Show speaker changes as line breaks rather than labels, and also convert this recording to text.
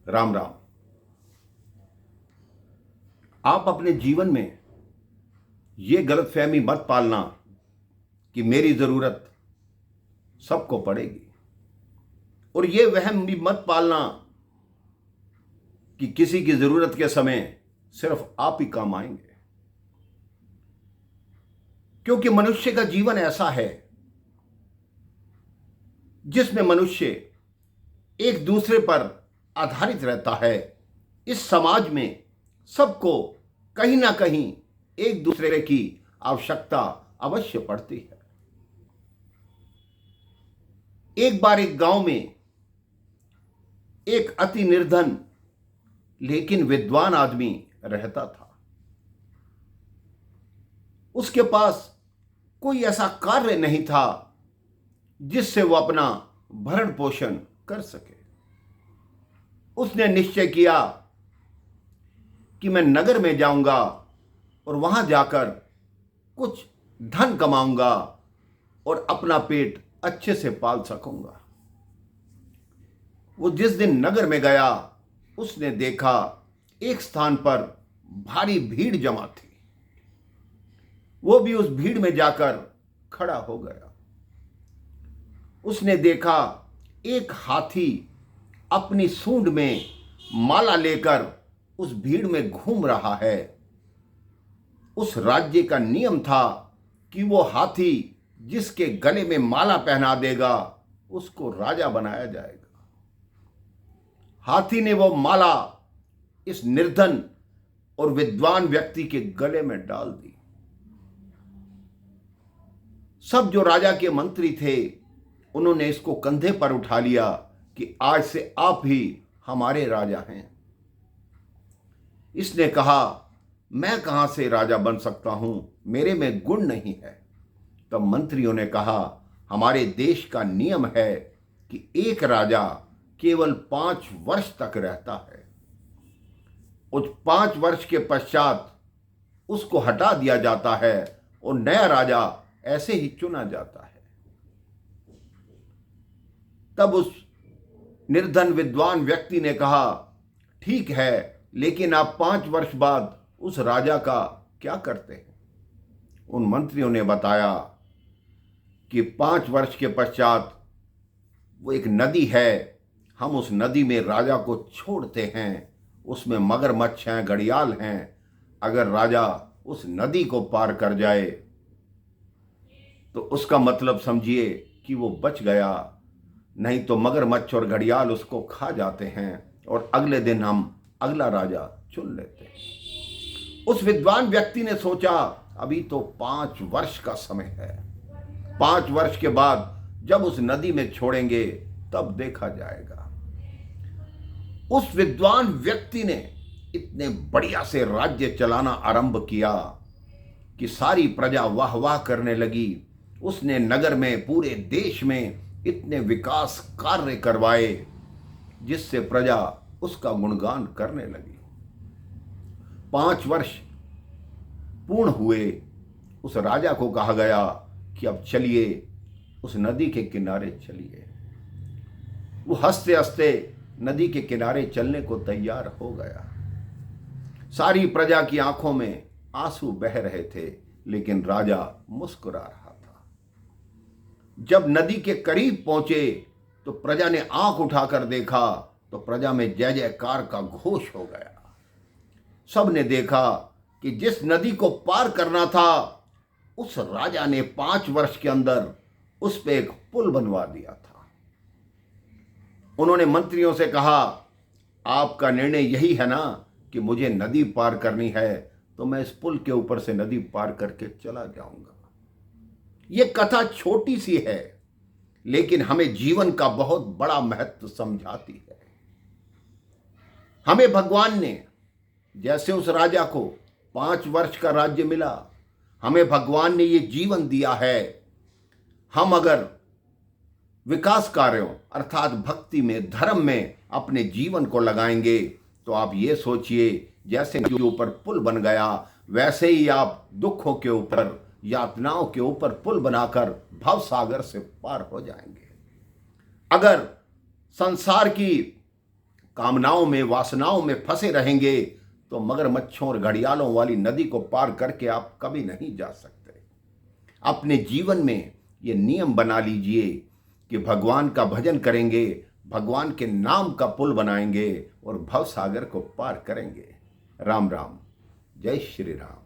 राम राम। आप अपने जीवन में ये गलतफहमी मत पालना कि मेरी ज़रूरत सबको पड़ेगी, और ये वहम भी मत पालना कि किसी की ज़रूरत के समय सिर्फ आप ही काम आएंगे। क्योंकि मनुष्य का जीवन ऐसा है जिसमें मनुष्य एक दूसरे पर आधारित रहता है। इस समाज में सबको कहीं ना कहीं एक दूसरे की आवश्यकता अवश्य पड़ती है। एक बार एक गांव में एक अति निर्धन लेकिन विद्वान आदमी रहता था। उसके पास कोई ऐसा कार्य नहीं था जिससे वो अपना भरण पोषण कर सके। उसने निश्चय किया कि मैं नगर में जाऊंगा और वहां जाकर कुछ धन कमाऊंगा और अपना पेट अच्छे से पाल सकूंगा। वो जिस दिन नगर में गया, उसने देखा एक स्थान पर भारी भीड़ जमा थी। वो भी उस भीड़ में जाकर खड़ा हो गया। उसने देखा एक हाथी अपनी सूंड में माला लेकर उस भीड़ में घूम रहा है। उस राज्य का नियम था कि वो हाथी जिसके गले में माला पहना देगा उसको राजा बनाया जाएगा। हाथी ने वो माला इस निर्धन और विद्वान व्यक्ति के गले में डाल दी। सब जो राजा के मंत्री थे उन्होंने इसको कंधे पर उठा लिया कि आज से आप ही हमारे राजा हैं। इसने कहा, मैं कहां से राजा बन सकता हूं, मेरे में गुण नहीं है। तब मंत्रियों ने कहा, हमारे देश का नियम है कि एक राजा केवल 5 वर्ष तक रहता है। उस 5 वर्ष के पश्चात उसको हटा दिया जाता है और नया राजा ऐसे ही चुना जाता है। तब उस निर्धन विद्वान व्यक्ति ने कहा, ठीक है, लेकिन आप 5 वर्ष बाद उस राजा का क्या करते हैं? उन मंत्रियों ने बताया कि 5 वर्ष के पश्चात वो एक नदी है, हम उस नदी में राजा को छोड़ते हैं। उसमें मगरमच्छ हैं, घड़ियाल हैं। अगर राजा उस नदी को पार कर जाए तो उसका मतलब समझिए कि वो बच गया, नहीं तो मगरमच्छ और घड़ियाल उसको खा जाते हैं और अगले दिन हम अगला राजा चुन लेते हैं। उस विद्वान व्यक्ति ने सोचा, अभी तो 5 वर्ष का समय है। 5 वर्ष के बाद जब उस नदी में छोड़ेंगे तब देखा जाएगा। उस विद्वान व्यक्ति ने इतने बढ़िया से राज्य चलाना आरंभ किया कि सारी प्रजा वाह वाह करने लगी। उसने नगर में, पूरे देश में इतने विकास कार्य करवाए जिससे प्रजा उसका गुणगान करने लगी। 5 वर्ष पूर्ण हुए। उस राजा को कहा गया कि अब चलिए, उस नदी के किनारे चलिए। वो हंसते हंसते नदी के किनारे चलने को तैयार हो गया। सारी प्रजा की आंखों में आंसू बह रहे थे, लेकिन राजा मुस्कुरा रहा था। जब नदी के करीब पहुंचे तो प्रजा ने आंख उठाकर देखा तो प्रजा में जय जयकार का घोष हो गया। सब ने देखा कि जिस नदी को पार करना था उस राजा ने 5 वर्ष के अंदर उस पे एक पुल बनवा दिया था। उन्होंने मंत्रियों से कहा, आपका निर्णय यही है ना कि मुझे नदी पार करनी है, तो मैं इस पुल के ऊपर से नदी पार करके चला जाऊंगा। यह कथा छोटी सी है, लेकिन हमें जीवन का बहुत बड़ा महत्व समझाती है। हमें भगवान ने, जैसे उस राजा को 5 वर्ष का राज्य मिला, हमें भगवान ने ये जीवन दिया है। हम अगर विकास कार्यों अर्थात भक्ति में, धर्म में अपने जीवन को लगाएंगे तो आप ये सोचिए, जैसे के ऊपर पुल बन गया वैसे ही आप दुखों के ऊपर, यातनाओं के ऊपर पुल बनाकर भव सागर से पार हो जाएंगे। अगर संसार की कामनाओं में, वासनाओं में फंसे रहेंगे तो मगरमच्छों और घड़ियालों वाली नदी को पार करके आप कभी नहीं जा सकते। अपने जीवन में ये नियम बना लीजिए कि भगवान का भजन करेंगे, भगवान के नाम का पुल बनाएंगे और भव सागर को पार करेंगे। राम राम, जय श्री राम।